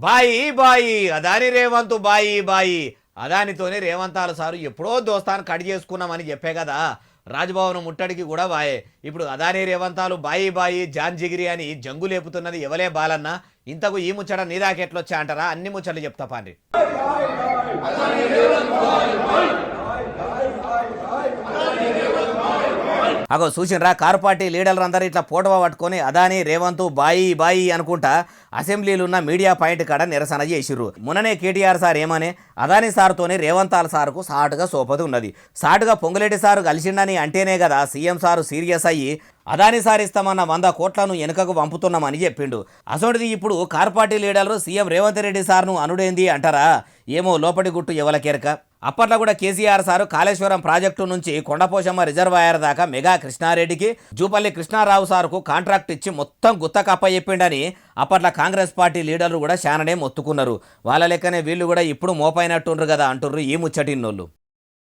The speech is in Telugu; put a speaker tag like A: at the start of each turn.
A: బాయి బాయి అదాని రేవంత్ బాయి బాయి అదానితోనే రేవంతాలు సారు ఎప్పుడో దోస్తాను కట్ చేసుకున్నామని చెప్పే కదా. రాజ్భవన్ ముట్టడికి కూడా బాయే. ఇప్పుడు అదాని రేవంతాలు బాయి బాయి జాన్ జిగిరి అని జంగు లేపుతున్నది ఎవలే బాలన్న. ఇంతకు ఈ ముచ్చట నీ దాకెట్లొచ్చా అంటారా? అన్ని ముచ్చట్లు చెప్తా పాండి. అగో చూసినరా, కారు పార్టీ లీడర్లు అందరూ ఇట్లా ఫోటో పట్టుకొని అదాని రేవంత్ బాయి బాయి అనుకుంటా అసెంబ్లీలో ఉన్న మీడియా పాయింట్ కాడ నిరసన చేసిర్రు. మొన్ననే కేటీఆర్ సార్ ఏమనే అదాని సార్తోనే రేవంతాల సార్కు సాటుగా సోపది ఉన్నది. సాటుగా పొంగులేటి సారు కలిసిండని అంటేనే కదా సీఎం సారు సీరియస్ అయ్యి అదాని సార్ ఇస్తామన్న 100 కోట్లను వెనుకకు పంపుతున్నామని చెప్పిండు. అసోంటిది ఇప్పుడు కారు పార్టీ లీడర్లు సీఎం రేవంత్ రెడ్డి సార్ను అనుడేంది అంటారా? ఏమో లోపటి గుట్టు ఎవలకేరక. అప్పట్లో కూడా కేసీఆర్ సారు కాళేశ్వరం ప్రాజెక్టు నుంచి కొండపోశమ్మ రిజర్వాయర్ దాకా మెగా కృష్ణారెడ్డికి జూపల్లి కృష్ణారావు సార్కు కాంట్రాక్ట్ ఇచ్చి మొత్తం గుత్తకప్ప చెప్పిండని అప్పట్లో కాంగ్రెస్ పార్టీ లీడర్లు కూడా శాననే మొత్తుకున్నారు. వాళ్ళ లెక్కనే వీళ్ళు కూడా ఇప్పుడు మోపైనట్టుండ్రు కదా అంటుర్రు ఈ ముచ్చటిన్నోళ్ళు.